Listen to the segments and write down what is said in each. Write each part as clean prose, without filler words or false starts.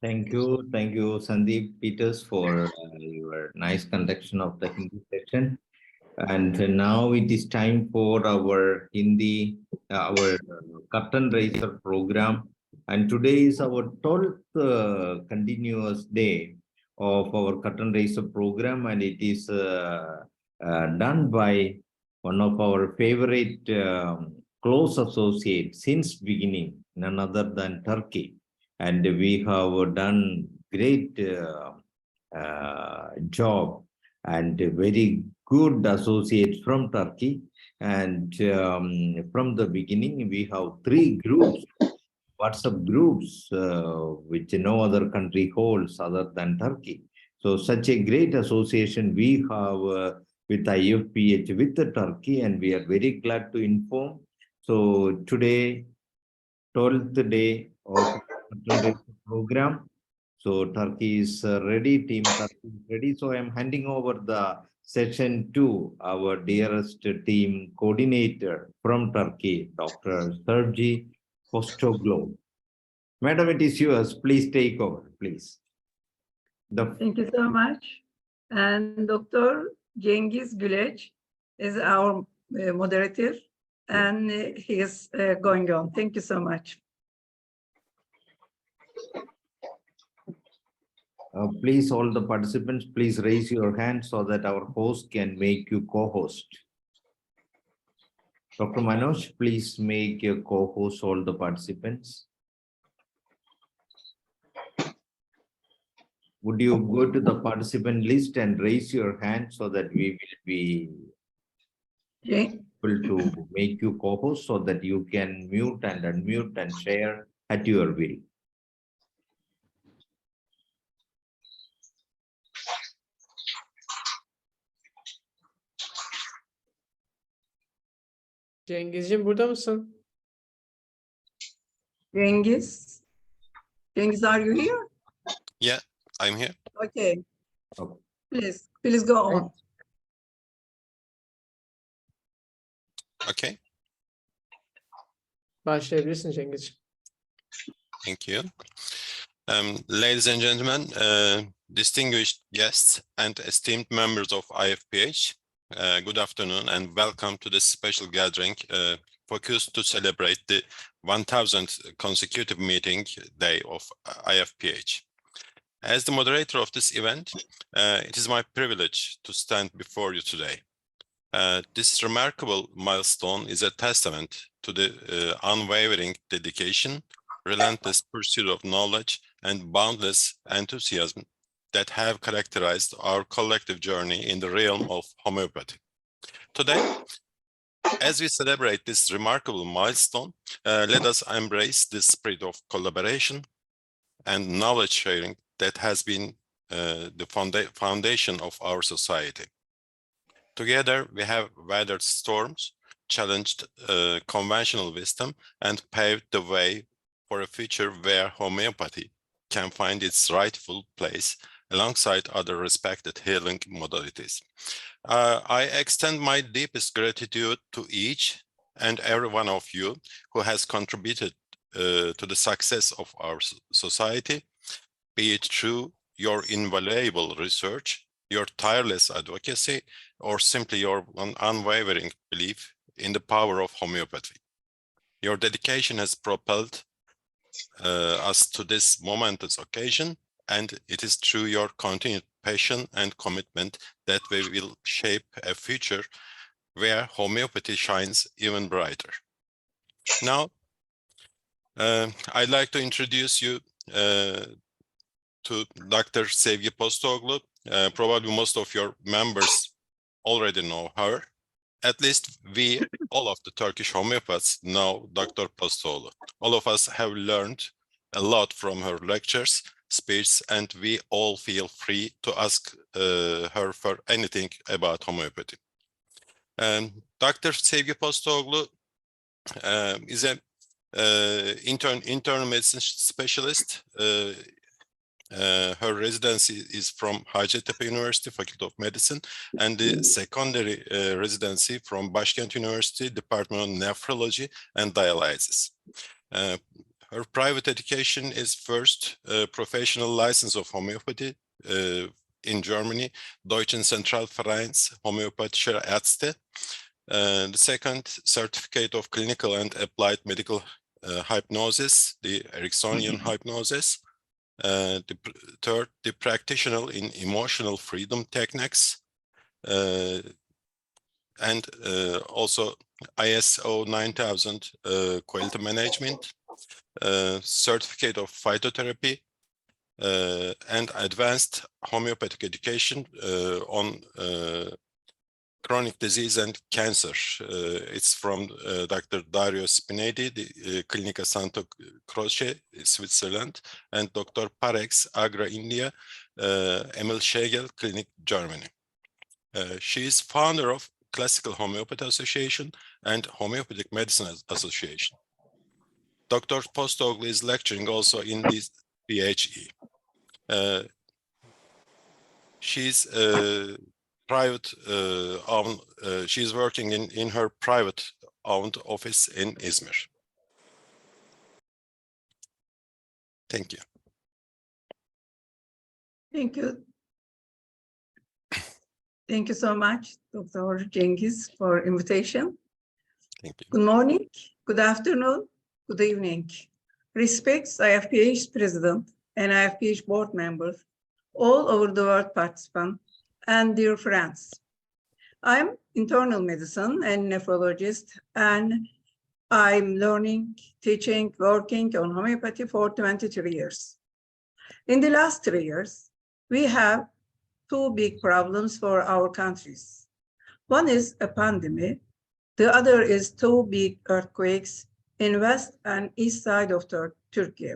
Thank you, Sandeep Peters, for your nice conduction of the Hindi section. And now it is time for our Hindi, our curtain raiser program. And today is our 12th continuous day of our curtain raiser program, and it is done by one of our favorite close associates since beginning, none other than Turkey. And we have done great job and very good associates from Turkey. And from the beginning, we have 3 groups, WhatsApp groups, which no other country holds other than Turkey. So such a great association we have with Ifph with the Turkey, and we are very glad to inform. So today, 12th day of the program. So Turkey is ready, Team Turkey is ready. So I'm handing over the session to our dearest team coordinator from Turkey, Dr. Sergi Postoglo. Madam, it is yours. Please take over, please. Thank you so much. And Dr. Cengiz Güleç is our moderator, and he is going on. Thank you so much. Please, all the participants, please raise your hand so that our host can make you co-host. Dr. Manoj, please make your co-host all the participants. Would you go to the participant list and raise your hand so that we will be able to make you co-host so that you can mute and unmute and share at your will. Cengizciğim burada mısın? Cengiz? Cengiz, are you here? Yeah, I'm here. Okay. Please go on. Okay. Başlayabilirsin Cengizciğim. Thank you. Ladies and gentlemen, distinguished guests and esteemed members of IFPH, good afternoon and welcome to this special gathering focused to celebrate the 1000th consecutive meeting day of IFPH. As the moderator of this event, it is my privilege to stand before you today. This remarkable milestone is a testament to the unwavering dedication, relentless pursuit of knowledge, and boundless enthusiasm that have characterized our collective journey in the realm of homeopathy. Today, as we celebrate this remarkable milestone, let us embrace the spirit of collaboration and knowledge sharing that has been the foundation of our society. Together, we have weathered storms, challenged conventional wisdom, and paved the way for a future where homeopathy can find its rightful place alongside other respected healing modalities. I extend my deepest gratitude to each and every one of you who has contributed to the success of our society, be it through your invaluable research, your tireless advocacy, or simply your unwavering belief in the power of homeopathy. Your dedication has propelled us to this momentous occasion, and it is through your continued passion and commitment that we will shape a future where homeopathy shines even brighter. Now, I'd like to introduce you to Dr. Sevgi Postoglu. Probably most of your members already know her. At least we, all of the Turkish homeopaths, know Dr. Postoglu. All of us have learned a lot from her lectures, speeches, and we all feel free to ask her for anything about homeopathy. Dr. Sevgi Postoglu is an internal medicine specialist. Her residency is from Hacettepe University, Faculty of Medicine, and the secondary residency from Başkent University, Department of Nephrology and Dialysis. Her private education is first professional license of homeopathy in Germany, Deutschen Zentralvereins Homöopathischer Ärzte. The second, certificate of clinical and applied medical hypnosis, the Ericksonian hypnosis. The third, the practitioner in emotional freedom techniques. And also ISO 9000 quality management, certificate of phytotherapy, and advanced homeopathic education on chronic disease and cancer. It's from Dr. Dario Spinedi, the Clinica Santo Croce, Switzerland, and Dr. Parex, Agra, India, Emil Schegel Clinic, Germany. She is founder of Classical Homeopathy Association and Homeopathic Medicine Association. Dr. Postoglu is lecturing also in this PHE. She's private she's working in her private owned office in Izmir. Thank you. Thank you. Thank you so much, Dr. Cengiz, for invitation. Thank you. Good morning, good afternoon, good evening. Respects IFPH President and IFPH board members, all over the world participants, and dear friends. I'm internal medicine and nephrologist, and I'm learning, teaching, working on homeopathy for 23 years. In the last 3 years, we have two big problems for our countries. One is a pandemic. The other is two big earthquakes in west and east side of Turkey.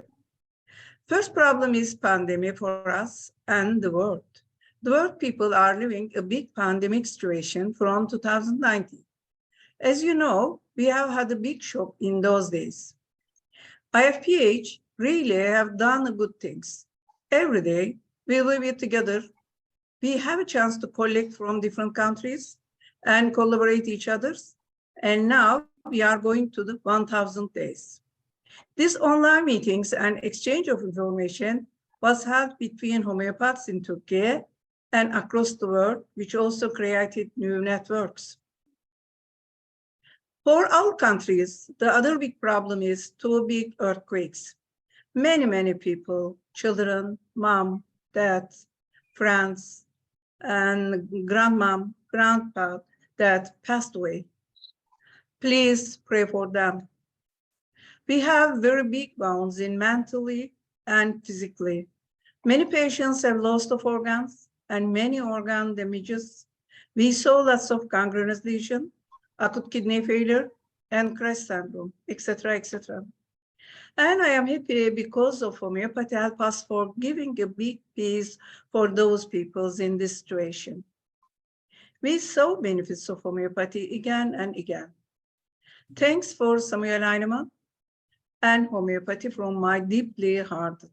First problem is pandemic for us and the world. The world people are living a big pandemic situation from 2019. As you know, we have had a big shock in those days. IFPH really have done good things. Every day we live it together. We have a chance to collect from different countries and collaborate each others. And now we are going to the 1000 days. These online meetings and exchange of information was held between homeopaths in Turkey and across the world, which also created new networks. For our countries, the other big problem is two big earthquakes. Many people, children, mom, dad, friends, and grandmom, grandpa that passed away. Please pray for them. We have very big wounds in mentally and physically. Many patients have loss of organs and many organ damages. We saw lots of gangrenous lesion, acute kidney failure, and crash syndrome, etc., etc. And I am happy because of homeopathy help us for giving a big piece for those people in this situation. We saw benefits of homeopathy again and again. Thanks for Samuel Heinemann and homeopathy from my deeply hearted.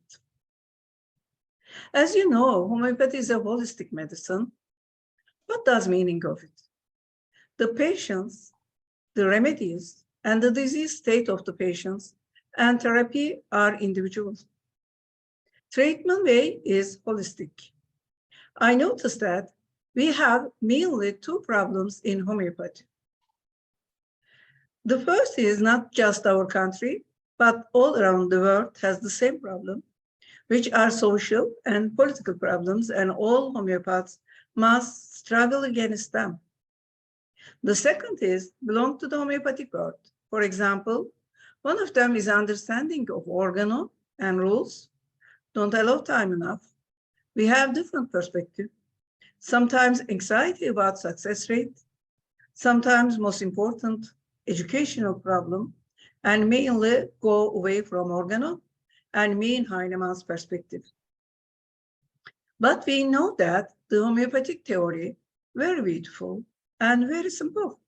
As you know, homeopathy is a holistic medicine. What does meaning of it? The patients, the remedies, and the disease state of the patients and therapy are individual. Treatment way is holistic. I noticed that we have mainly two problems in homeopathy. The first is not just our country, but all around the world has the same problem, which are social and political problems, and all homeopaths must struggle against them. The second is belong to the homeopathic world. For example, one of them is understanding of organo and rules. Don't allow time enough. We have different perspective. Sometimes anxiety about success rate, sometimes most important, educational problem, and mainly go away from organo and me in Heinemann's perspective. But we know that the homeopathic theory, very beautiful and very simple.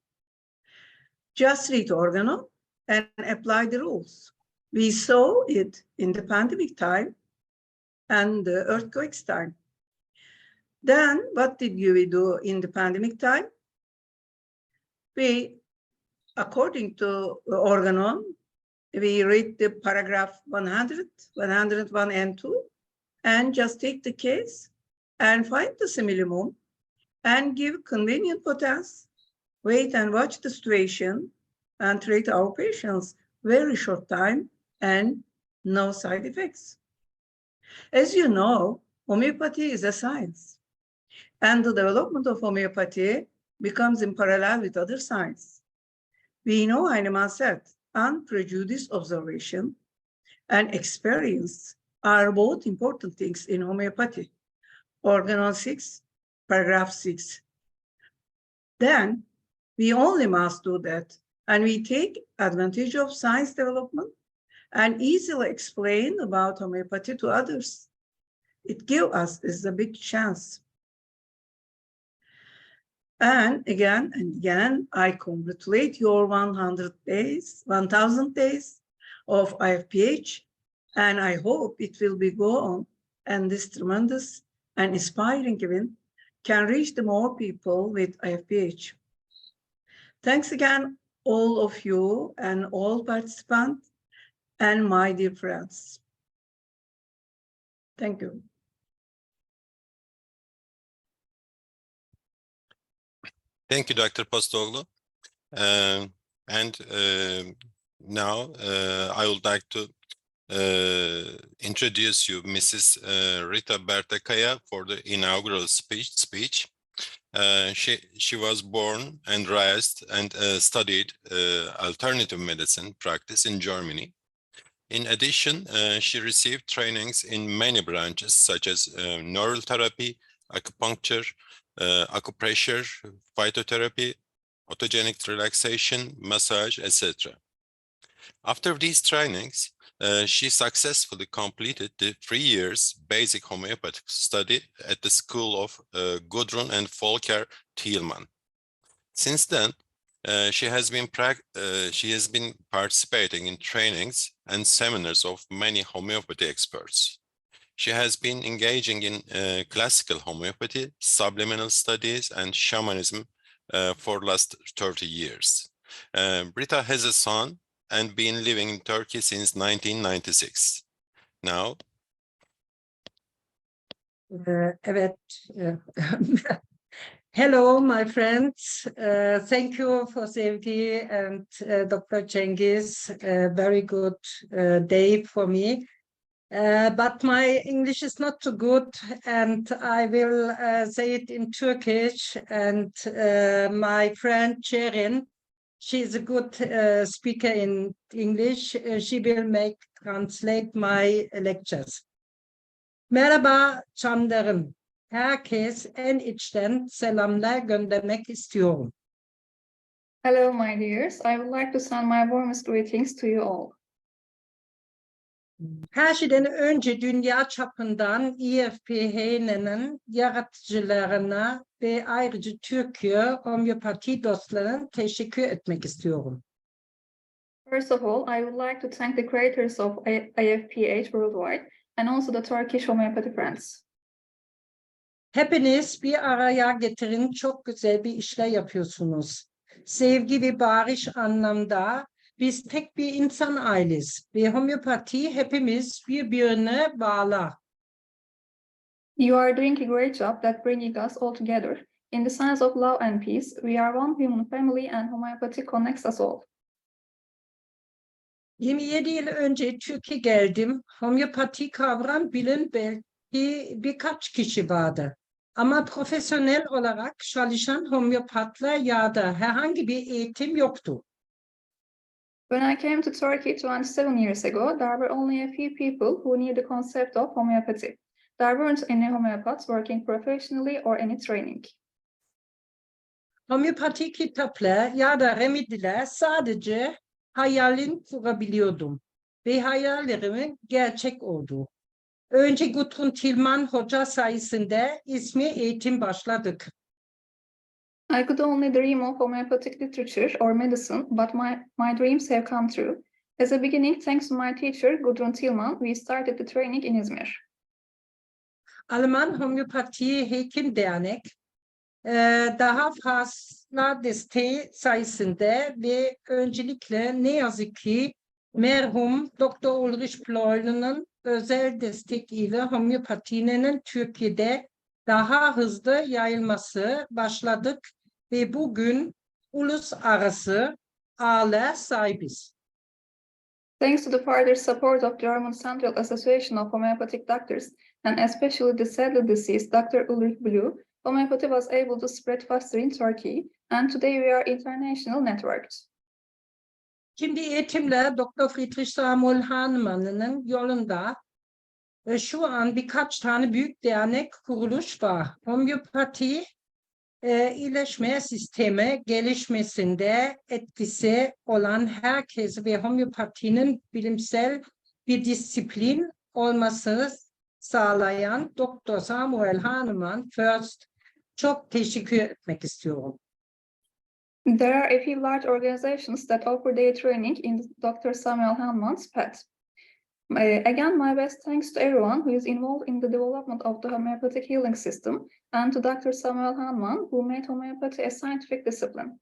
Just read organo and apply the rules. We saw it in the pandemic time and the earthquakes time. Then what did we do in the pandemic time? We, according to organo, we read the paragraph 100, 101 and 2, and just take the case and find the simillimum and give convenient potence, wait and watch the situation, and treat our patients very short time and no side effects. As you know, homeopathy is a science, and the development of homeopathy becomes in parallel with other science. We know Heinemann said, unprejudiced observation and experience are both important things in homeopathy. Organon 6, paragraph 6. Then we only must do that, and we take advantage of science development and easily explain about homeopathy to others. It gives us is a big chance. And again and again, I congratulate your 100 days, 1000 days of IFPH, and I hope it will be go on, and this tremendous and inspiring event can reach the more people with IFPH. Thanks again, all of you and all participants and my dear friends. Thank you. Thank you, Dr. Postoglu. Now I would like to introduce you Mrs. Rita Bertekaya for the inaugural speech. She was born and raised and studied alternative medicine practice in Germany. In addition, she received trainings in many branches such as neural therapy, acupuncture, acupressure, phytotherapy, autogenic relaxation, massage, etc. After these trainings, she successfully completed the 3 years basic homeopathic study at the school of Gudrun and Volker Thielmann. Since then, she has been participating in trainings and seminars of many homeopathy experts. She has been engaging in classical homeopathy, subliminal studies, and shamanism for the last 30 years. Rita has a son and been living in Turkey since 1996. Now. Evet. Hello, my friends. Thank you for Sevgi and Dr. Cengiz. Very good day for me. But my English is not too good, and I will say it in Turkish. And my friend Cerin, she's a good speaker in English. She will translate my lectures. Merhaba canlarım. Herkes en içten selamlar göndermek istiyorum. Hello, my dears. I would like to send my warmest greetings to you all. Her şeyden önce dünya çapından Ifph'nin yaratıcılarına ve ayrıca Türkiye homeopati dostlarına teşekkür etmek istiyorum. First of all, I would like to thank the creators of IFPH worldwide and also the Turkish homeopathy friends. Hepiniz bir araya getirin, çok güzel bir işler yapıyorsunuz. Sevgi ve barış anlamda biz tek bir insan aileyiz ve homeopati hepimiz birbirine bağlar. You are doing a great job that bringing us all together. In the sense of love and peace, we are one human family and homeopathy connects us all. 27 yıl önce Türkiye geldim. Homeopati kavram bilen belki birkaç kişi vardı. Ama profesyonel olarak çalışan homeopatlar ya da herhangi bir eğitim yoktu. When I came to Turkey 27 years ago, there were only a few people who knew the concept of homeopathy. There weren't any homeopaths working professionally or any training. Homeopati kitaplar ya da remediler sadece hayalini kurabiliyordum ve hayallerimin gerçek oldu. Önce Gudrun Thielmann hoca sayesinde ismi eğitim başladık. I could only dream of homeopathic literature or medicine, but my dreams have come true. As a beginning, thanks to my teacher, Gudrun Thielmann, we started the training in Izmir. Alman Homeopati Hekim Dernek daha fazla desteği sayesinde ve öncelikle ne yazık ki merhum Doktor Ulrich Pleulen'in özel desteğiyle homeopatinin Türkiye'de daha hızlı yayılması başladık ve bugün uluslararası ağırlığa sahibiz. Thanks to the further support of German Central Association of Homeopathic Doctors, and especially the sadly deceased Dr. Ulrich Blue, homeopathy was able to spread faster in Turkey, and today we are international networked. Şimdi eğitimle Dr. Friedrich Samuel Hahnemann'ın yolunda şu an birkaç tane büyük dernek kuruluş var. Homeopati iyileşme sistemi gelişmesinde etkisi olan herkes ve homeopatinin bilimsel bir disiplin olmasını sağlayan Dr. Samuel Hahnemann First çok teşekkür etmek istiyorum. There are a few large organizations that offer their training in Dr. Samuel Hahnemann's path. Again, my best thanks to everyone who is involved in the development of the homeopathic healing system and to Dr. Samuel Hahnemann, who made homeopathy a scientific discipline.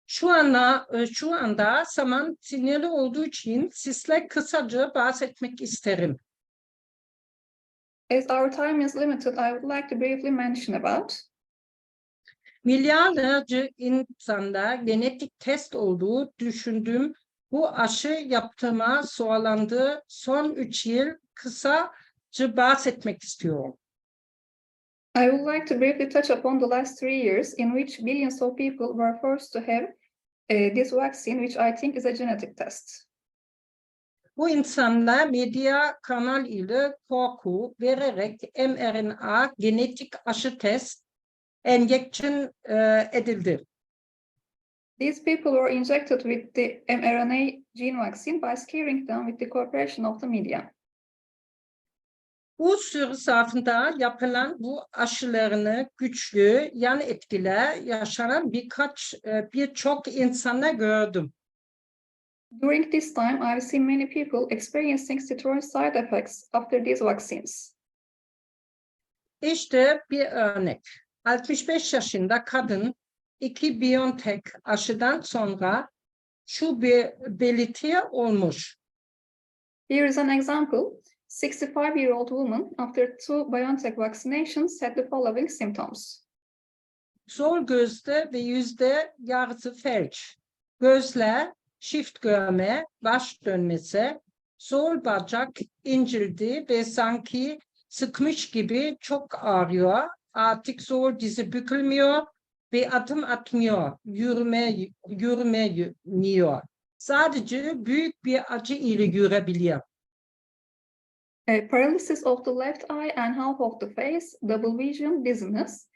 Şu anda zaman sinirli olduğu için sizle kısaca bahsetmek isterim. As our time is limited, I would like to briefly mention about Milyarlarca insanda genetik test olduğu düşündüğüm bu aşı yaptırma sağlandığı son 3 yıl kısaca bahsetmek istiyorum. I would like to briefly touch upon the last 3 years in which billions of people were forced to have this vaccine, which I think is a genetic test. Bu insanlar medya kanal ile korku vererek mRNA genetik aşı test enjection edildi. These people were injected with the mRNA gene vaccine by scaring them with the cooperation of the media. Bu süre zarfında yapılan bu aşılarını güçlü yan etkiler yaşanan birçok insana gördüm. During this time, I've seen many people experiencing steroid side effects after these vaccines. İşte bir örnek. 65 yaşında kadın 2 BioNTech aşıdan sonra şu bir belirti olmuş. Here is an example. 65-year-old woman after 2 BioNTech vaccinations had the following symptoms. Sol gözde ve yüzde yarısı felç. Gözler, çift görme, baş dönmesi, sol bacak incildi ve sanki sıkmış gibi çok ağrıyor. Artık sol dizi bükülmüyor ve adım atmıyor, yürümüyor. Sadece büyük bir acı ile yürüyebiliyor. Paralysis of the left eye and half of the face, double vision, dizziness.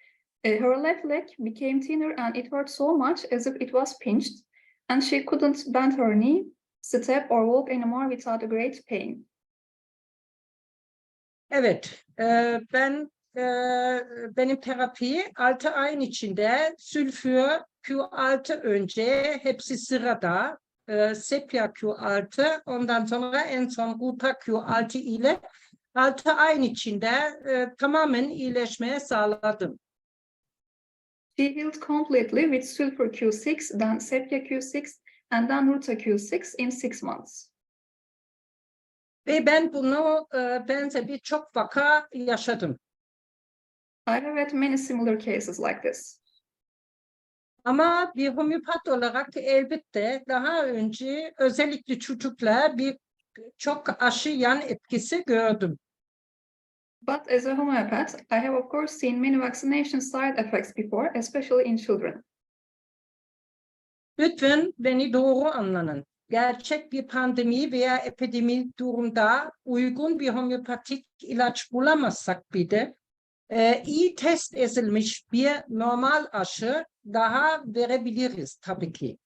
Her left leg became thinner and it hurt so much as if it was pinched, and she couldn't bend her knee, step or walk anymore without a great pain. Evet, benim terapi 6 ayın içinde sülfür Q6 önce hepsi sırada, sepya Q6, ondan sonra en son ruta Q6 ile 6 ayın içinde tamamen iyileşmeye sağladım. She healed completely with sulfur Q6, then sepia Q6, and then ruta Q6 in 6 months. Ve ben bunu benzer birçok vaka yaşadım. I have had many similar cases like this. Ama bir homeopat olarak elbette daha önce özellikle çocuklar çok aşı yan etkisi gördüm. But as a homeopath, I have of course seen many vaccination side effects before, especially in children. Lütfen beni doğru anlayın. Gerçek bir pandemi veya epidemi durumda uygun bir homeopatik ilaç bulamazsak bile iyi test edilmiş bir normal aşı daha verebiliriz tabii ki.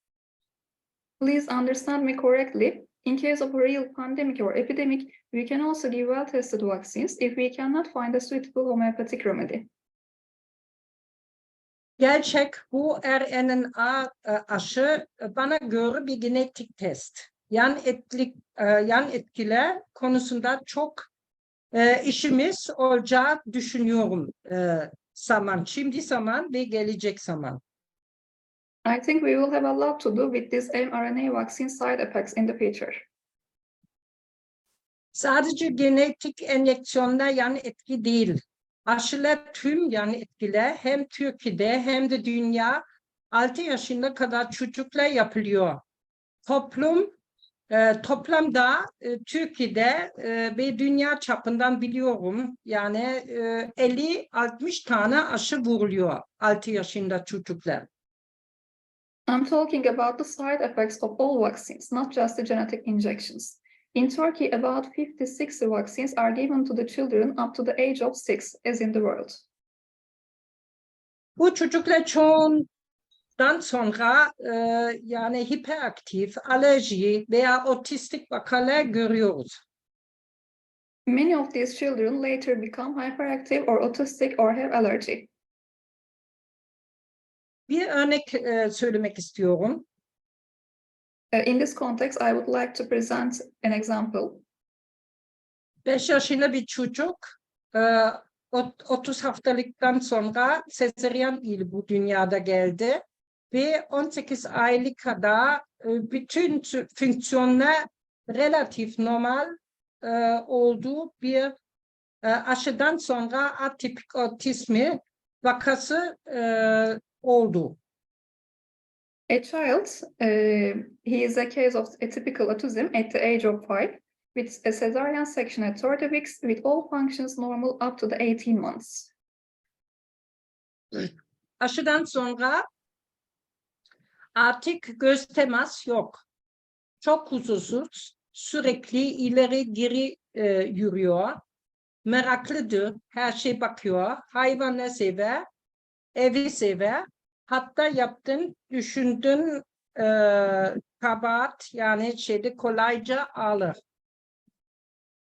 Please understand me correctly. In case of a real pandemic or epidemic, we can also give well-tested vaccines if we cannot find a suitable homeopathic remedy. Gerçek bu RNA aşı bana göre bir genetik test. Yan etkiler konusunda çok işimiz olacağı düşünüyorum şimdi zaman ve gelecek zaman. I think we will have a lot to do with this mRNA vaccine side effects in the future. Sadece genetik enjeksiyonlar yan etki değil. Aşılar tüm yan etkiler hem Türkiye'de hem de dünya 6 yaşına kadar çocuklar yapılıyor. Toplamda Türkiye'de ve dünya çapından biliyorum yani 50-60 tane aşı vuruluyor 6 yaşında çocuklar. I'm talking about the side effects of all vaccines, not just the genetic injections. In Turkey, about 50-60 vaccines are given to the children up to the age of 6, as in the world. Bu çocuklar çoğundan sonra yani hiperaktif, alerji veya otistik vakalar görüyoruz. Many of these children later become hyperactive or autistic or have allergy. Bir örnek söylemek istiyorum. In this context, I would like to present an example. 5 yaşında bir çocuk 30 haftalıktan sonra sezaryen ile bu dünyada geldi ve 18 aylık kadar bütün fonksiyonlar relatif normal olduğu bir aşıdan sonra atipik otizmi vakası oldu. A child, he is a case of atypical autism at the age of 5, with a cesarean section at 30 weeks, with all functions normal up to the 18 months. Aşıdan sonra artık göz temas yok. Çok huzursuz, sürekli ileri geri yürüyor. Meraklıdır, her şey bakıyor. Hayvanı sever, evi sever. Hatta yaptın, düşündün kabahat yani kolayca alır.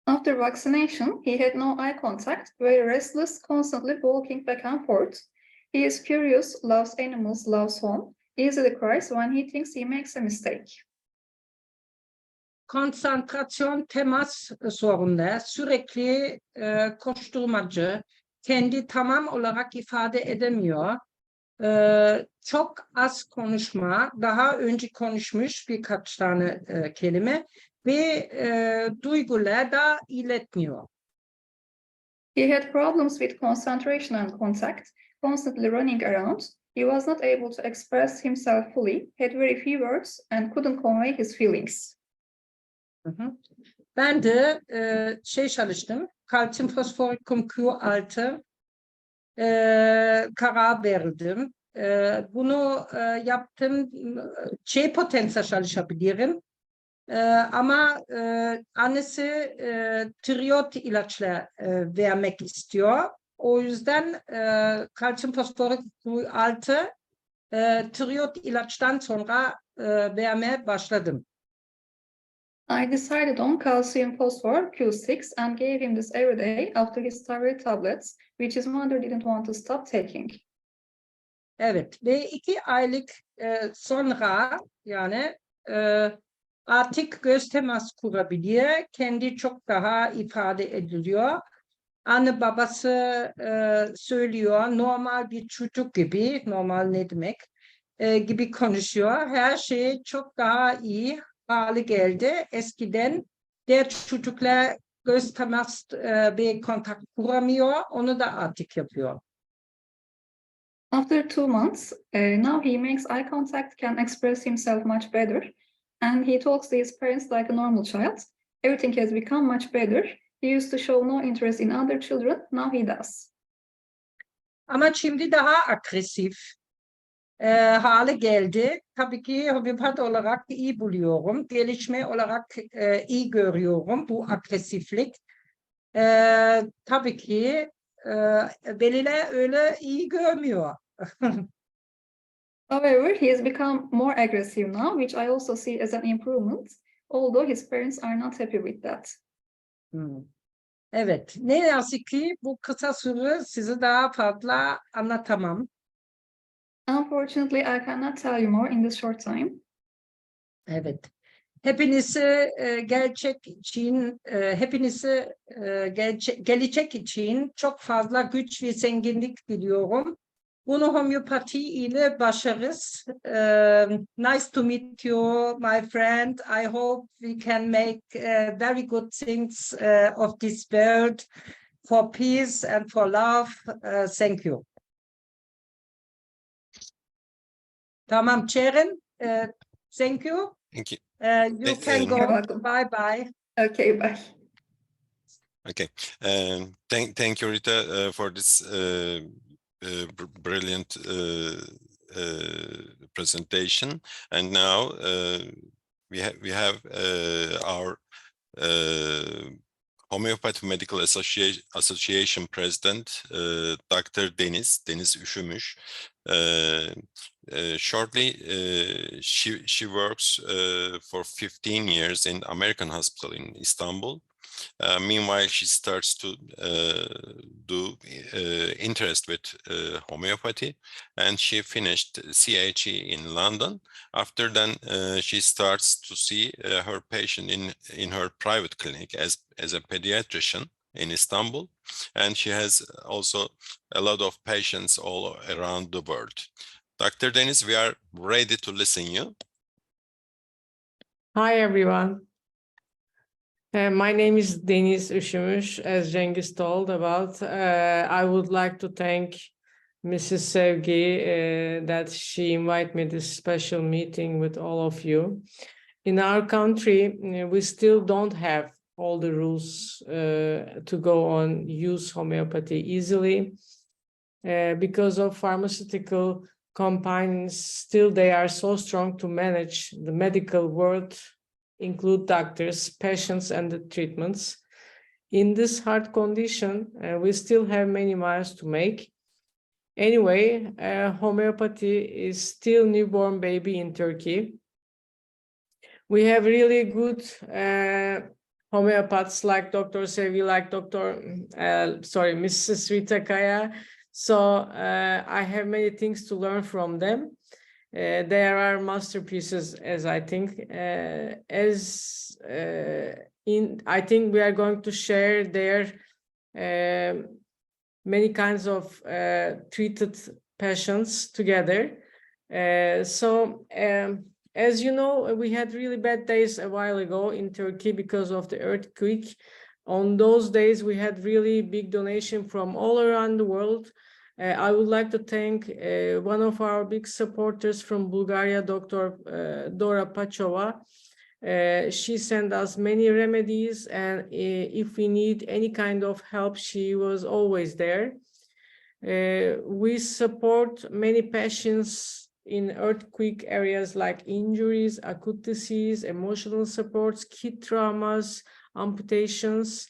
After vaccination, he had no eye contact, very restless, constantly walking back and forth. He is curious, loves animals, loves home, easily cries when he thinks he makes a mistake. Konsantrasyon, temas sorunları, sürekli koşturmacı, kendi tamam olarak ifade edemiyor. Çok az konuşma, daha önce konuşmuş birkaç tane kelime ve duygular da iletmiyor. He had problems with concentration and contact, constantly running around. He was not able to express himself fully, had very few words, and couldn't convey his feelings. Ben de çalıştım, kalsiyum fosforikum Q6 karar verdim. Bunu yaptım, potensle çalışabilirim. Ama annesi tiroid ilaçla vermek istiyor. O yüzden kalsiyum fosforikum Q6 tiroid ilaçtan sonra vermeye başladım. I decided on calcium phosphor Q6 and gave him this every day after his thyroid tablets, which his mother didn't want to stop taking. Evet ve 2 aylık sonra yani artık göz temas kurabiliyor, kendi çok daha ifade ediliyor. Anne babası söylüyor, normal bir çocuk gibi, normal ne demek, gibi konuşuyor. Her şey çok daha iyi hale geldi. Eskiden diğer çocuklar göz temas ve kontak kuramıyor, onu da artık yapıyor. After 2 months, now he makes eye contact, can express himself much better, and he talks to his parents like a normal child. Everything has become much better. He used to show no interest in other children, now he does. Ama şimdi daha agresif hale geldi. Tabii ki homeopat olarak iyi buluyorum. Gelişme olarak iyi görüyorum bu agresiflik. Tabii ki veliler öyle iyi görmüyor. However, he has become more aggressive now, which I also see as an improvement, although his parents are not happy with that. Evet, ne yazık ki bu kısa süre size daha fazla anlatamam. Unfortunately, I cannot tell you more in this short time. Evet. Hepinizi gelecek için çok fazla güç ve zenginlik diliyorum. BONO Homeopathy ile başarız. Nice to meet you, my friend. I hope we can make very good things of this world for peace and for love. Thank you. Tamam, Sharon. Thank you. Thank you. You can You're go. welcome. Bye-bye. Okay, bye. Okay. Thank you, Rita, for this brilliant presentation. And now we have our Homeopathy Medical Association President, Dr. Deniz Üşümüş. Shortly, she works for 15 years in American Hospital in Istanbul. Meanwhile, she starts to do interest with homeopathy, and she finished CHE in London. After then, she starts to see her patient in her private clinic as a pediatrician in Istanbul, and she has also a lot of patients all around the world. Dr. Deniz, we are ready to listen you. Hi, everyone. My name is Deniz Üşümüş, as Cengiz told about. I would like to thank Mrs. Sevgi that she invited me this special meeting with all of you. In our country, we still don't have all the rules to go on use homeopathy easily because of pharmaceutical companies. Still, they are so strong to manage the medical world, include doctors, patients, and the treatments. In this hard condition, we still have many miles to make. Anyway, homeopathy is still newborn baby in Turkey. We have really good homeopaths like Dr. Sevgi, like Mrs. Rita Kaya. So I have many things to learn from them. There are masterpieces, as I think. I think we are going to share their many kinds of treated patients together. As you know, we had really bad days a while ago in Turkey because of the earthquake. On those days, we had really big donation from all around the world. I would like to thank one of our big supporters from Bulgaria, Dr. Dora Pachova. She sent us many remedies, and if we need any kind of help, she was always there. We support many patients in earthquake areas like injuries, acute disease, emotional supports, kid traumas, amputations.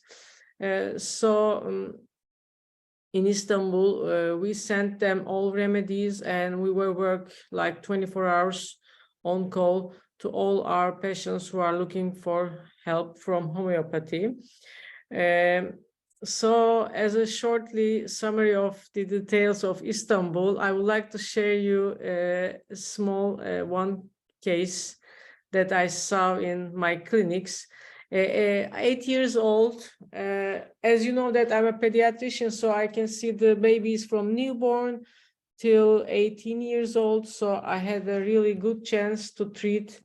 In Istanbul, we sent them all remedies, and we will work like 24 hours on call to all our patients who are looking for help from homeopathy. So as a shortly summary of the details of Istanbul, I would like to share you a small one case that I saw in my clinics. 8 years old. As you know that I'm a pediatrician, so I can see the babies from newborn till 18 years old. So I had a really good chance to treat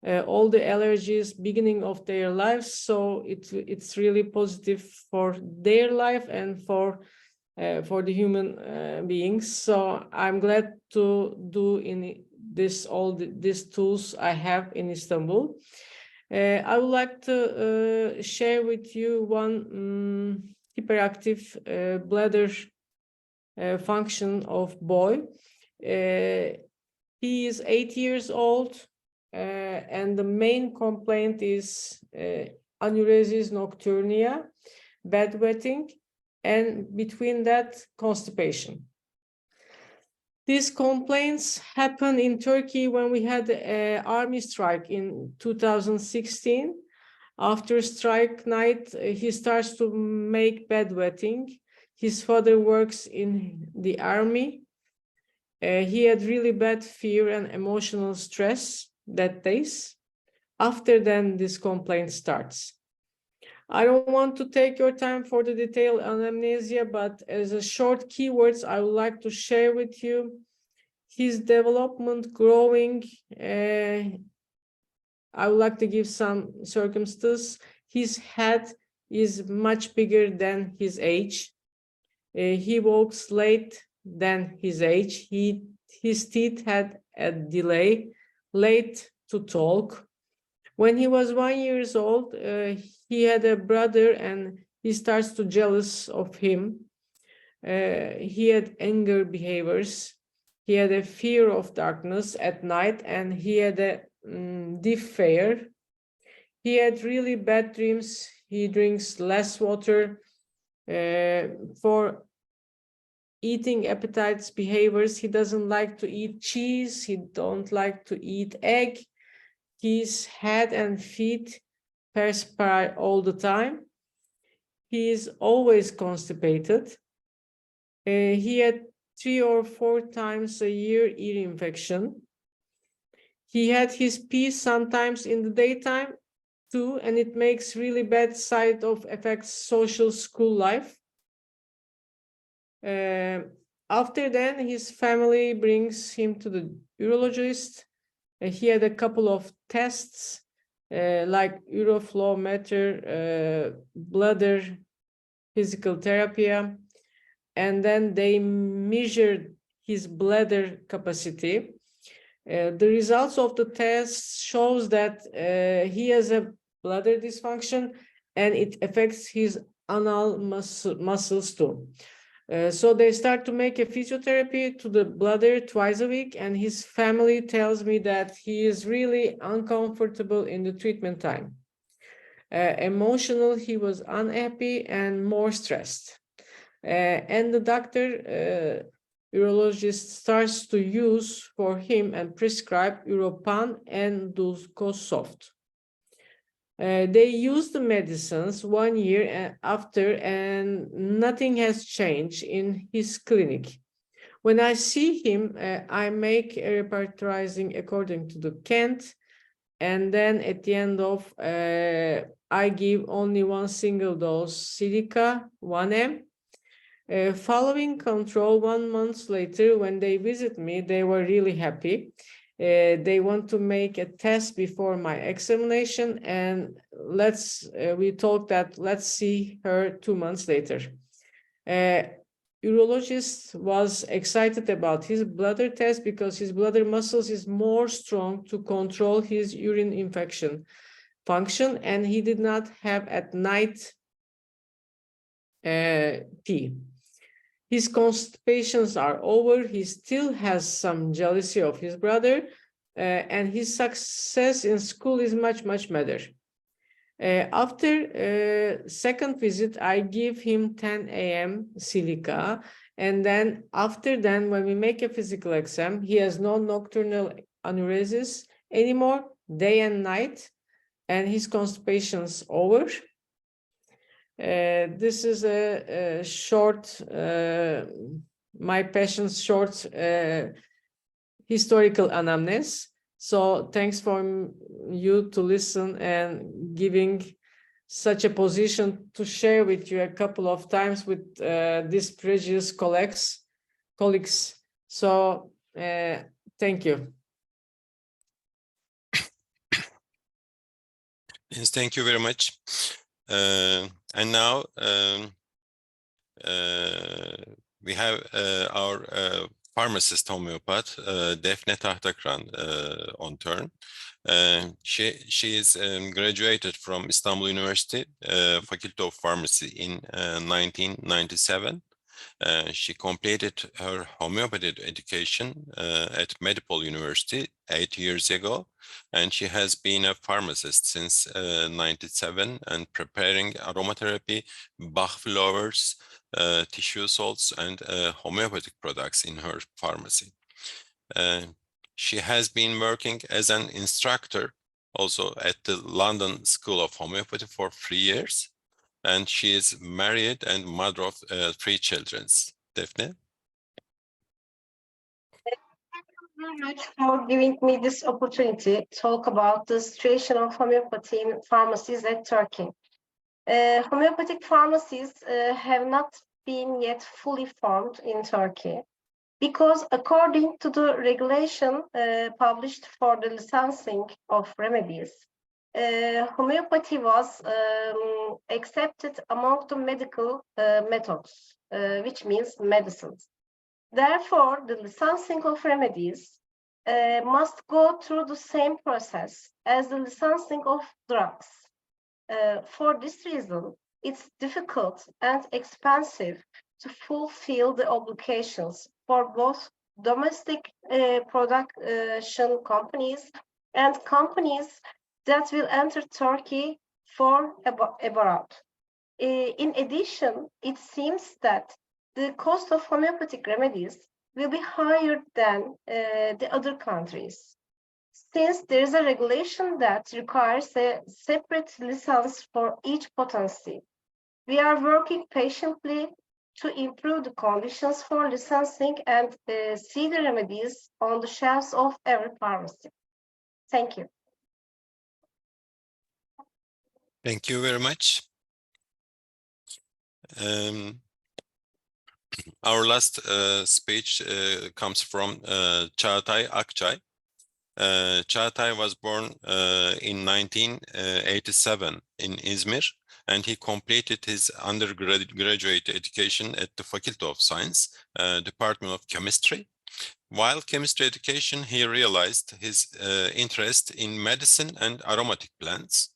all the allergies beginning of their lives. So it's really positive for their life and for the human beings. So I'm glad to do in this all these tools I have in Istanbul. I would like to share with you one hyperactive bladder function of boy. He is 8 years old, and the main complaint is anuresis nocturnia, bedwetting, and between that, constipation. These complaints happened in Turkey when we had an army strike in 2016. After strike night, he starts to make bedwetting. His father works in the army. He had really bad fear and emotional stress that days. After then, this complaint starts. I don't want to take your time for the detailed anamnesia, but as a short keywords, I would like to share with you his development growing. I would like to give some circumstances. His head is much bigger than his age. He walks late than his age. His teeth had a delay, late to talk. When he was 1 year old, he had a brother and he starts to jealous of him. He had anger behaviors. He had a fear of darkness at night, and he had a deep fear. He had really bad dreams. He drinks less water. For eating appetites behaviors, he doesn't like to eat cheese. He don't like to eat egg. His head and feet perspire all the time. He is always constipated. He had 3 or 4 times a year ear infection. He had his pee sometimes in the daytime too, and it makes really bad side of effects social school life. After then, his family brings him to the urologist. He had a couple of tests like uroflowmeter, bladder physical therapy, and then they measured his bladder capacity. The results of the test shows that he has a bladder dysfunction and it affects his anal muscles too. So they start to make a physiotherapy to the bladder twice a week, and his family tells me that he is really uncomfortable in the treatment time. Emotional, he was unhappy and more stressed. And the doctor, urologist, starts to use for him and prescribe Uropan and Dulcosoft. They use the medicines 1 year after, and nothing has changed in his clinic. When I see him, I make a repertorizing according to the Kent, and then at the end of, I give only 1 single dose silica, 1 m. Following control 1 month later, when they visit me, they were really happy. They want to make a test before my examination, and we talked that let's see her 2 months later. Urologist was excited about his bladder test because his bladder muscles is more strong to control his urine infection function, and he did not have at night pee. His constipations are over. He still has some jealousy of his brother, and his success in school is much, much better. After second visit, I give him 10 a.m. silica, and then after then, when we make a physical exam, he has no nocturnal anuresis anymore, day and night, and his constipation's over. This is a short, my patient's short historical anamnesis. So thanks for you to listen and giving such a position to share with you a couple of times with these previous colleagues. So thank you. Yes, thank you very much. And now we have our pharmacist homeopath, Defne Tahtakran, on turn. She is graduated from Istanbul University, Faculty of Pharmacy in 1997. She completed her homeopathy education at Medipol University 8 years ago, and she has been a pharmacist since 97 and preparing aromatherapy, Bach flowers, tissue salts, and homeopathic products in her pharmacy. She has been working as an instructor also at the London School of Homeopathy for 3 years, and she is married and mother of 3 children. Defne? Thank you very much for giving me this opportunity to talk about the situation of homeopathy in pharmacies at Turkey. Homeopathic pharmacies have not been yet fully formed in Turkey because according to the regulation published for the licensing of remedies, homeopathy was accepted among the medical methods, which means medicines. Therefore, the licensing of remedies must go through the same process as the licensing of drugs. For this reason, it's difficult and expensive to fulfill the obligations for both domestic production companies and companies that will enter Turkey for abroad. In addition, it seems that the cost of homeopathic remedies will be higher than the other countries, since there is a regulation that requires a separate license for each potency. We are working patiently to improve the conditions for licensing and see the remedies on the shelves of every pharmacy. Thank you. Thank you very much. Our last speech comes from Çağatay Akçay. Çağatay was born in 1987 in Izmir, and he completed his undergraduate education at the Faculty of Science, Department of Chemistry. While chemistry education, he realized his interest in medicine and aromatic plants,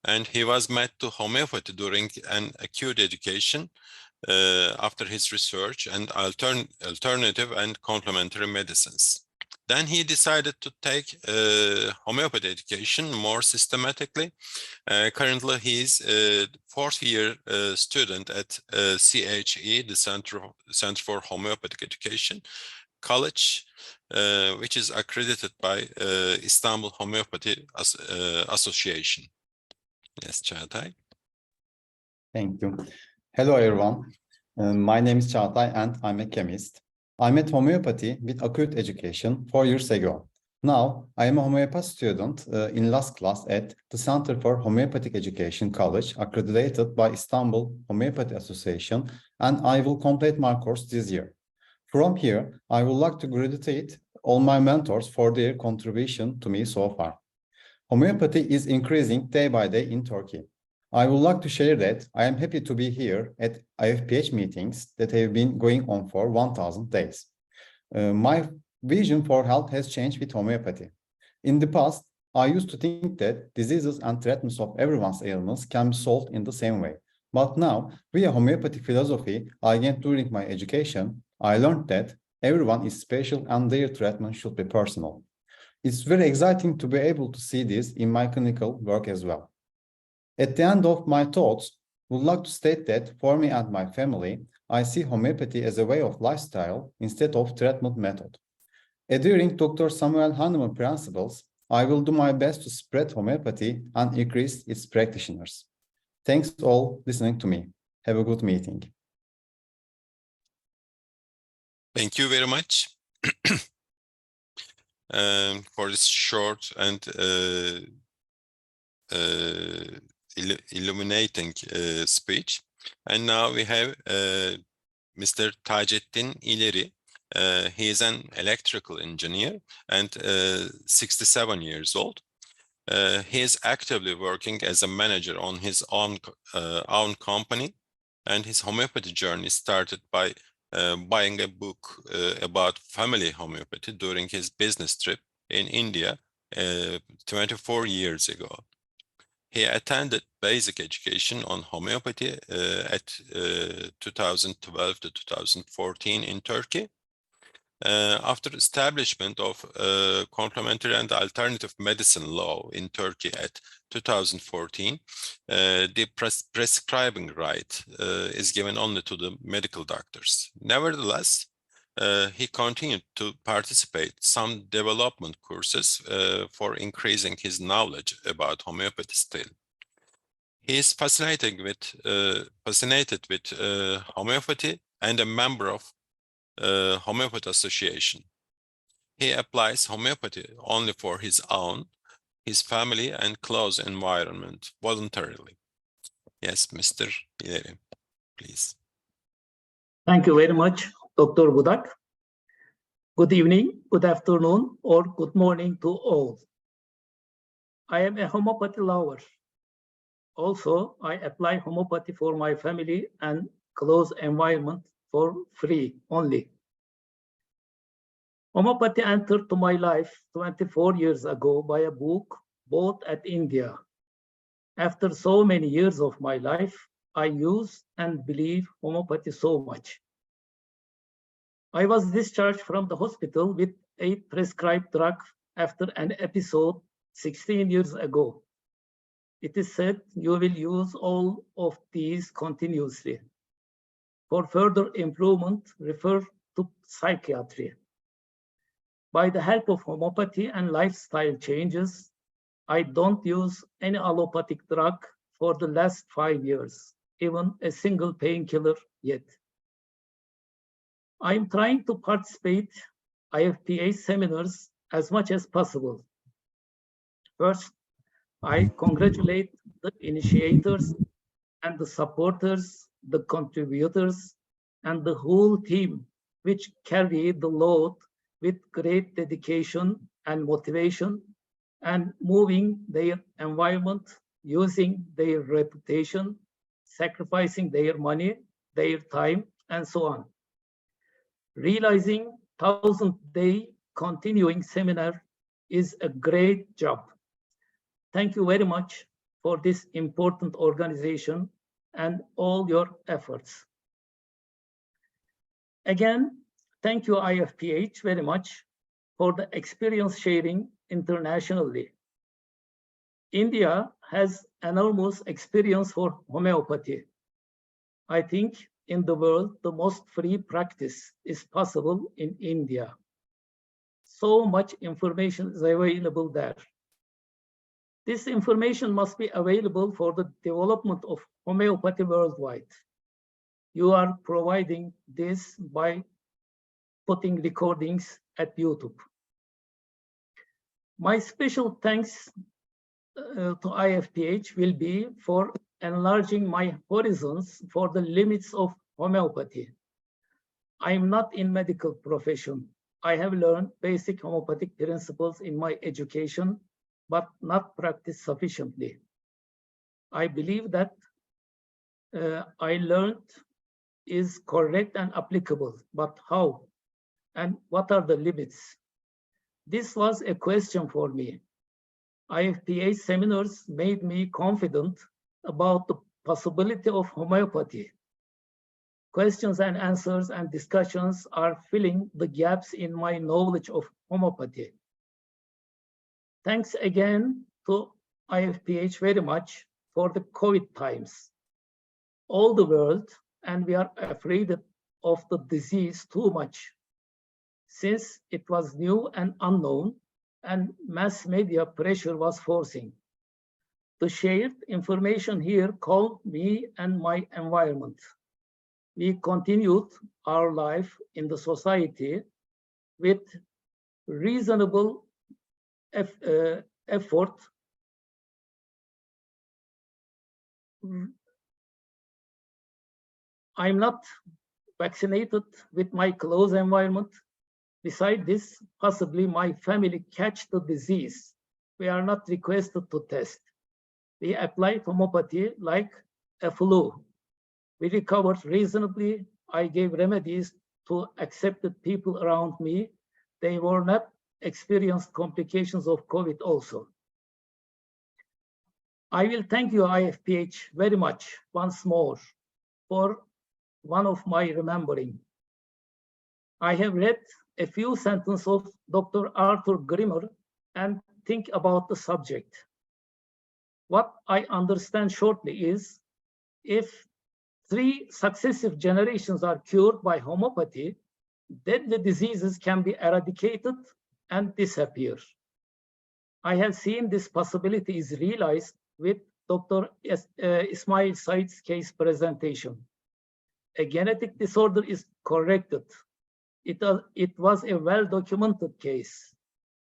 and he was met to homeopathy during an acute education after his research and alternative and complementary medicines. Then he decided to take homeopathy education more systematically. Currently, he is a fourth-year student at CHE, the Center for Homeopathic Education College, which is accredited by Istanbul Homeopathy Association. Yes, Çağatay. Thank you. Hello, everyone. My name is Çağatay, and I'm a chemist. I met homeopathy with acute education 4 years ago. Now, I am a homeopath student in last class at the Center for Homeopathic Education College, accredited by Istanbul Homeopathy Association, and I will complete my course this year. From here, I would like to congratulate all my mentors for their contribution to me so far. Homeopathy is increasing day by day in Turkey. I would like to share that I am happy to be here at Ifph meetings that have been going on for 1000 days. My vision for health has changed with homeopathy. In the past, I used to think that diseases and treatments of everyone's ailments can be solved in the same way. But now, via homeopathic philosophy I gained during my education, I learned that everyone is special and their treatment should be personal. It's very exciting to be able to see this in my clinical work as well. At the end of my thoughts, I would like to state that for me and my family, I see homeopathy as a way of lifestyle instead of treatment method. Adhering Dr. Samuel Hahnemann's principles, I will do my best to spread homeopathy and increase its practitioners. Thanks all listening to me. Have a good meeting. Thank you very much for this short and illuminating speech. And now we have Mr. Taceddin İleri. He is an electrical engineer and 67 years old. He is actively working as a manager on his own company, and his homeopathy journey started by buying a book about family homeopathy during his business trip in India 24 years ago. He attended basic education on homeopathy at 2012 to 2014 in Turkey. After establishment of complementary and alternative medicine law in Turkey at 2014, the prescribing right is given only to the medical doctors. Nevertheless, he continued to participate some development courses for increasing his knowledge about homeopathy still. He is fascinated with homeopathy and a member of Homeopathy Association. He applies homeopathy only for his own, his family, and close environment voluntarily. Yes, Mr. İleri, please. Thank you very much, Dr. Budak. Good evening, good afternoon, or good morning to all. I am a homeopathy lover. Also, I apply homeopathy for my family and close environment for free only. Homeopathy entered to my life 24 years ago by a book bought at India. After so many years of my life, I use and believe homeopathy so much. I was discharged from the hospital with a prescribed drug after an episode 16 years ago. It is said you will use all of these continuously. For further improvement, refer to psychiatry. By the help of homeopathy and lifestyle changes, I don't use any allopathic drug for the last 5 years, even a single painkiller yet. I am trying to participate IFPH seminars as much as possible. First, I congratulate the initiators and the supporters, the contributors, and the whole team, which carry the load with great dedication and motivation, and moving their environment, using their reputation, sacrificing their money, their time, and so on. Realizing 1,000-day continuing seminar is a great job. Thank you very much for this important organization and all your efforts. Again, thank you IFPH very much for the experience sharing internationally. India has enormous experience for homeopathy. I think in the world, the most free practice is possible in India. So much information is available there. This information must be available for the development of homeopathy worldwide. You are providing this by putting recordings at YouTube. My special thanks to IFPH will be for enlarging my horizons for the limits of homeopathy. I am not in medical profession. I have learned basic homeopathic principles in my education, but not practiced sufficiently. I believe that I learned is correct and applicable, but how? And what are the limits? This was a question for me. IFPH seminars made me confident about the possibility of homeopathy. Questions and answers and discussions are filling the gaps in my knowledge of homeopathy. Thanks again to IFPH very much for the COVID times. All the world, and we are afraid of the disease too much, since it was new and unknown, and mass media pressure was forcing. The shared information here calmed me and my environment. We continued our life in the society with reasonable effort. I'm not vaccinated with my close environment. Besides this, possibly my family catch the disease. We are not requested to test. We applied homeopathy like a flu. We recovered reasonably. I gave remedies to accepted people around me. They were not experienced complications of COVID also. I will thank you, IFPH, very much once more for one of my remembering. I have read a few sentences of Dr. Arthur Grimmer and think about the subject. What I understand shortly is, if 3 successive generations are cured by homeopathy, deadly diseases can be eradicated and disappear. I have seen this possibility is realized with Dr. Ismail Said's case presentation. A genetic disorder is corrected. It was a well-documented case.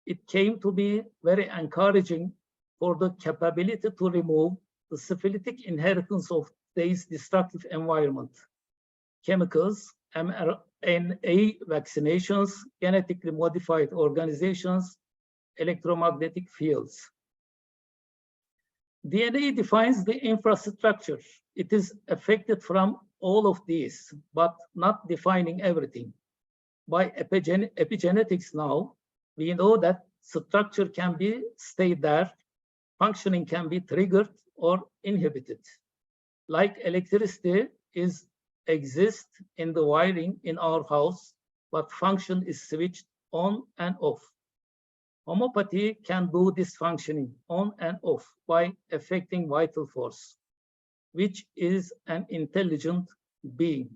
It came to be very encouraging for the capability to remove the syphilitic inheritance of today's destructive environment. Chemicals, mRNA vaccinations, genetically modified organizations, electromagnetic fields. DNA defines the infrastructure. It is affected from all of these, but not defining everything. By epigenetics now, we know that structure can be stayed there, functioning can be triggered or inhibited. Like electricity exists in the wiring in our house, but function is switched on and off. Homeopathy can do this functioning on and off by affecting vital force, which is an intelligent being,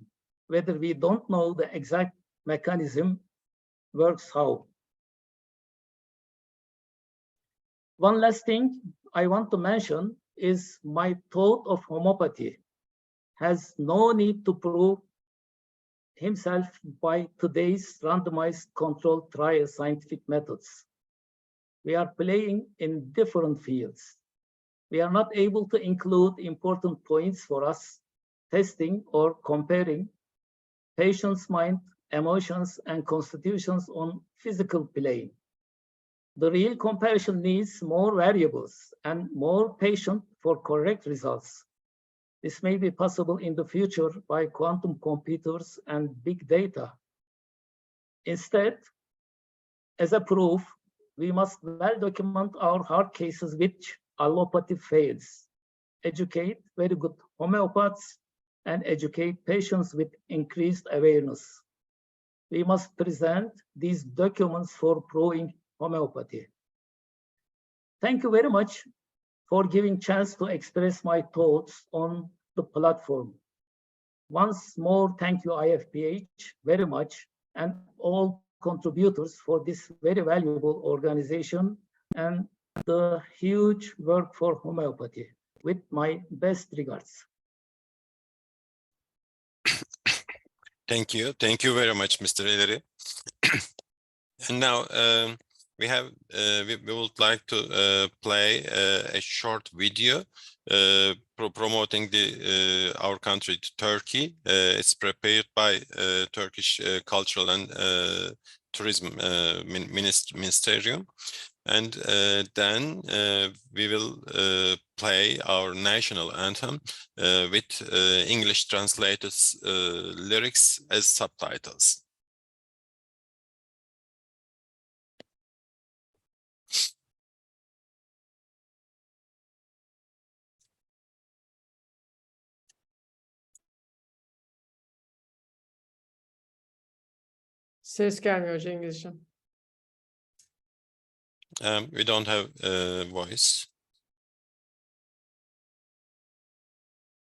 whether we don't know the exact mechanism works how. One last thing I want to mention is my thought of homeopathy has no need to prove himself by today's randomized controlled trial scientific methods. We are playing in different fields. We are not able to include important points for us, testing or comparing patient's mind, emotions, and constitutions on physical plane. The real comparison needs more variables and more patient for correct results. This may be possible in the future by quantum computers and big data. Instead, as a proof, we must well document our hard cases which allopathy fails, educate very good homeopaths, and educate patients with increased awareness. We must present these documents for proving homeopathy. Thank you very much for giving chance to express my thoughts on the platform. Once more, thank you IFPH very much and all contributors for this very valuable organization and the huge work for homeopathy. With my best regards. Thank you. Thank you very much, Mr. Ileri. And now we would like to play a short video promoting our country, Turkey. It's prepared by Turkish Cultural and Tourism Ministerium. And then we will play our national anthem with English translated lyrics as subtitles. Ses gelmiyor Cengizciğim. We don't have voice.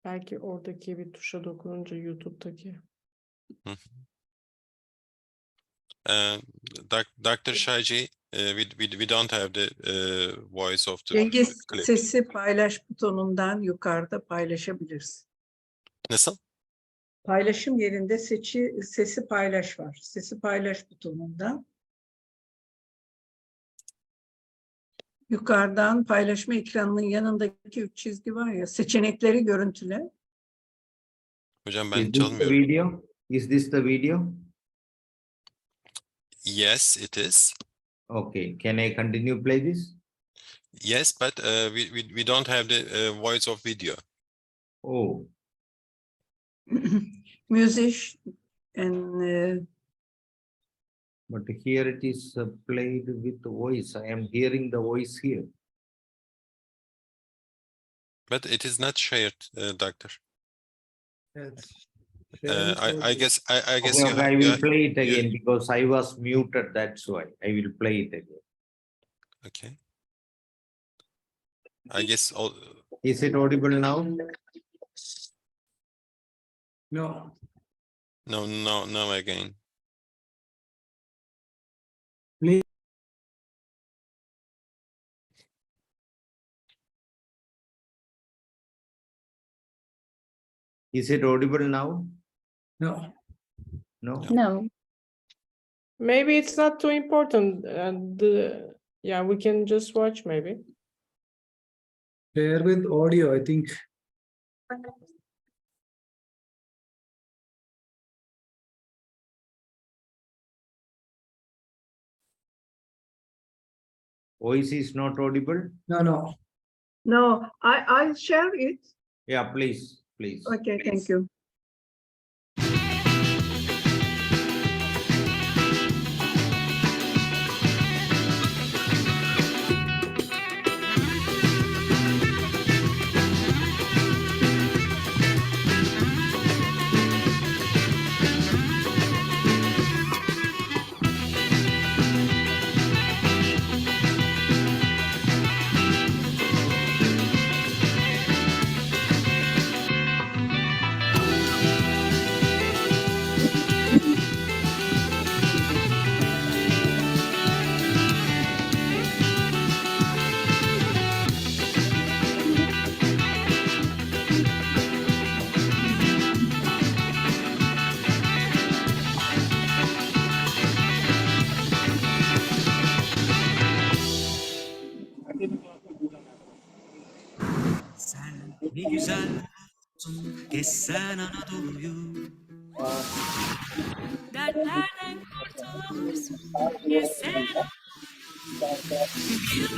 Belki oradaki bir tuşa dokununca YouTube'daki. Dr. Shaji, we don't have the voice of the Cengiz, clip. sesi paylaş butonundan yukarıda paylaşabilirsin. Nasıl? Paylaşım yerinde sesi paylaş var. Sesi paylaş butonundan. Yukarıdan paylaşma ekranının yanındaki 3 çizgi var ya, seçenekleri görüntüle. Hocam ben Is this the çalmıyorum. video? Is this the video? Yes, it is. Okay, can I continue play this? Yes, but we don't have the voice of video. Oh, Music and but here it is played with the voice. I am hearing the voice here. But it is not shared, doctor. evet. I guess Okay, you okay, I have, will play it you- again because I was muted, that's why. I will play it again. okay. I guess all. Is it audible now? No. No again. Is it audible now? No. No? No. Maybe it's not too important. Yeah, we can just watch maybe. Share with audio, I think. Voice is not audible? No. No, I'll share it. Yeah, please, please. Okay, thank you. Sen ne güzel olsun, gezen Anadolu'yu. Dertlerden kurtulursun, gezsen Bir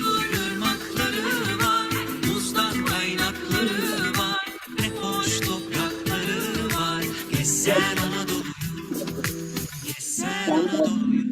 ırmakları var, buzdan kaynakları var, ne hoş toprakları var. Gezen Anadolu'yu, gezen Anadolu'yu.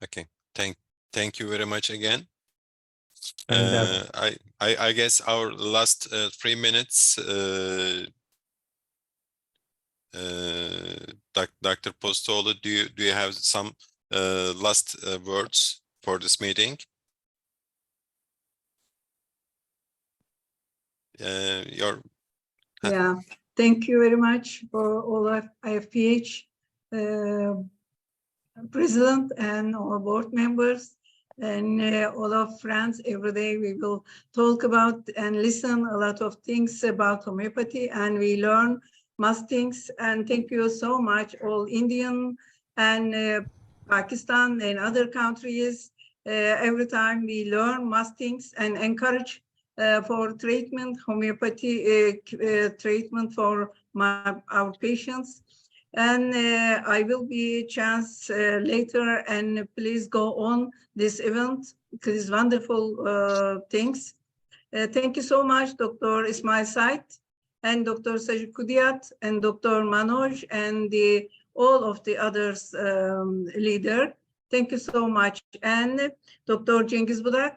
Okay, thank you very much again. And I guess our last 3 minutes, Dr. Postoğlu, do you have some last words for this meeting? Yeah, thank you very much for all of IFPH president and all board members and all of friends. Every day we will talk about and listen a lot of things about homeopathy, and we learn most things. And thank you so much, all Indian and Pakistan and other countries. Every time we learn most things and encourage for treatment, homeopathy treatment for our patients. And I will be a chance later, and please go on this event, these wonderful things. Thank you so much, Dr. Ismail Said, and Dr. Sajid Kudiyat, and Dr. Manoj, and all of the others leader. Thank you so much. And Dr. Cengiz Budak,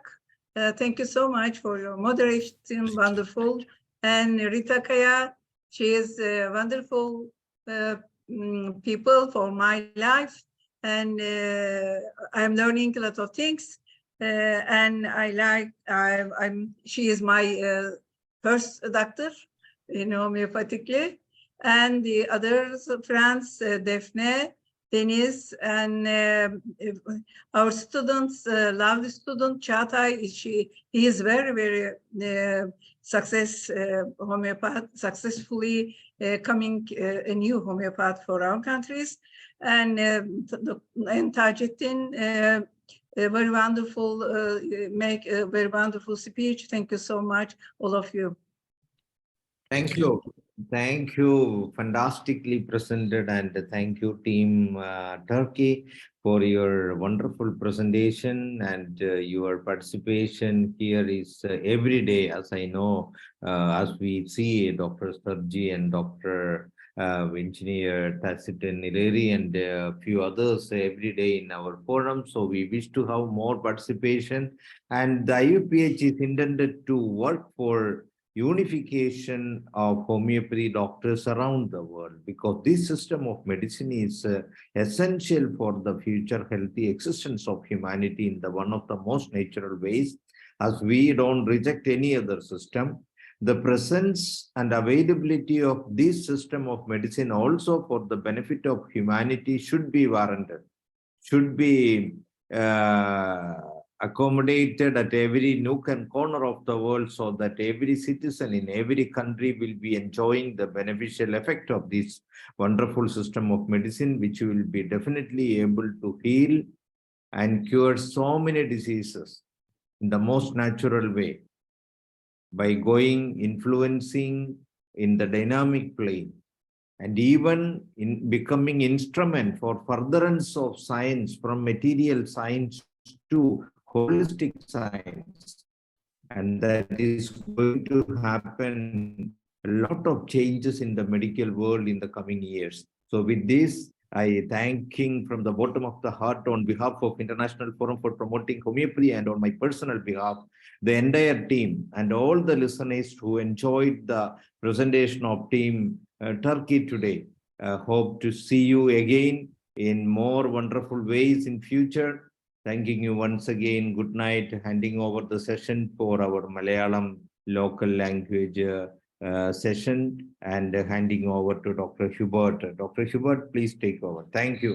thank you so much for your moderation, wonderful. And Rita Kaya, she is a wonderful people for my life, and I'm learning a lot of things, and she is my first doctor, homeopathically, and the others, friends, Defne, Deniz, and our students, lovely student Çağatay, he is very, very successfully coming a new homeopath for our countries, and Taceddin, a very wonderful, make a very wonderful speech. Thank you so much, all of you. Thank you. Thank you. Fantastically presented, and thank you, Team Turkey, for your wonderful presentation, and your participation here is every day, as I know, as we see Dr. Sarji and Dr. Engineer Taceddin Ileri and a few others every day in our forum. So we wish to have more participation, and the IUPH is intended to work for unification of homeopathy doctors around the world, because this system of medicine is essential for the future healthy existence of humanity in the one of the most natural ways, as we don't reject any other system. The presence and availability of this system of medicine also for the benefit of humanity should be warranted, should be accommodated at every nook and corner of the world so that every citizen in every country will be enjoying the beneficial effect of this wonderful system of medicine, which will be definitely able to heal and cure so many diseases in the most natural way by influencing in the dynamic plane, and even in becoming instrument for furtherance of science from material science to holistic science. And that is going to happen a lot of changes in the medical world in the coming years. So with this, I thanking from the bottom of the heart on behalf of International Forum for Promoting Homeopathy and on my personal behalf, the entire team and all the listeners who enjoyed the presentation of Team Turkey today. Hope to see you again in more wonderful ways in future. Thanking you once again. Good night. Handing over the session for our Malayalam local language session and handing over to Dr. Hubert. Dr. Hubert, please take over. Thank you.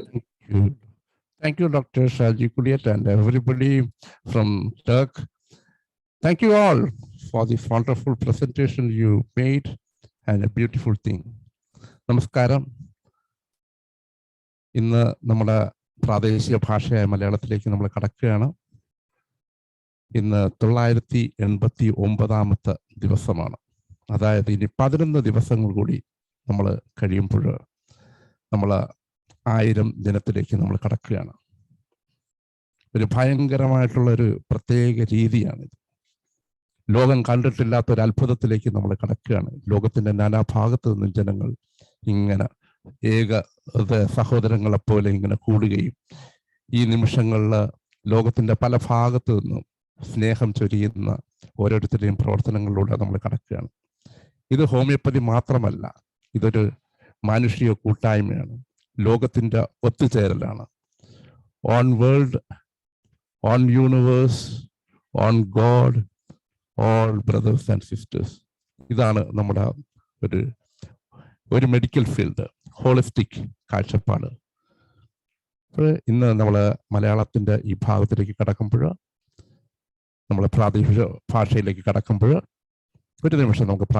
Thank you, Dr. Shaji Kuliat and everybody from Turk. Thank you all for this wonderful presentation you made and a beautiful thing. Namaskaram. ഇന്ന് നമ്മുടെ പ്രാദേശിക ഭാഷയായ മലയാളത്തിലേക്ക് നമ്മൾ കടക്കുകയാണ്. ഇന്ന് 989 ദിവസമാണ്. അതായത് ഇനി 11 ദിവസങ്ങൾ കൂടി നമ്മൾ കഴിയുമ്പോൾ നമ്മൾ 1000 ദിനത്തിലേക്ക് നമ്മൾ കടക്കുകയാണ്. ഒരു ഭയങ്കരമായിട്ടുള്ള ഒരു പ്രത്യേക രീതിയാണിത്. ലോകം കണ്ടിട്ടില്ലാത്ത ഒരു അത്ഭുതത്തിലേക്ക് നമ്മൾ കടക്കുകയാണ്. ലോകത്തിന്റെ നാനാഭാഗത്തു നിന്നും ജനങ്ങൾ ഇങ്ങനെ സഹോദരങ്ങളെപ്പോലെ ഇങ്ങനെ കൂടുകയും ഈ നിമിഷങ്ങളിൽ ലോകത്തിന്റെ പല ഭാഗത്തു നിന്നും സ്നേഹം ചൊരിയുന്ന ഓരോരുത്തരുടെയും പ്രവർത്തനങ്ങളിലൂടെ നമ്മൾ കടക്കുകയാണ്. ഇത് ഹോമിയോപ്പതി മാത്രമല്ല, ഇതൊരു മാനുഷിക കൂട്ടായ്മയാണ്, ലോകത്തിന്റെ ഒത്തുചേരലാണ്. One world, one universe, one God, all brothers and sisters. ഇതാണ് നമ്മുടെ ഒരു മെഡിക്കൽ ഫീൽഡ്, ഹോളിസ്റ്റിക് കാഴ്ചപ്പാട്. അപ്പോൾ ഇന്ന് നമ്മൾ മലയാളത്തിൻ്റെ ഈ ഭാഗത്തിലേക്ക് കടക്കുമ്പോൾ, നമ്മൾ പ്രാദേശിക ഭാഷയിലേക്ക് കടക്കുമ്പോൾ ഒരു നിമിഷം നമുക്ക്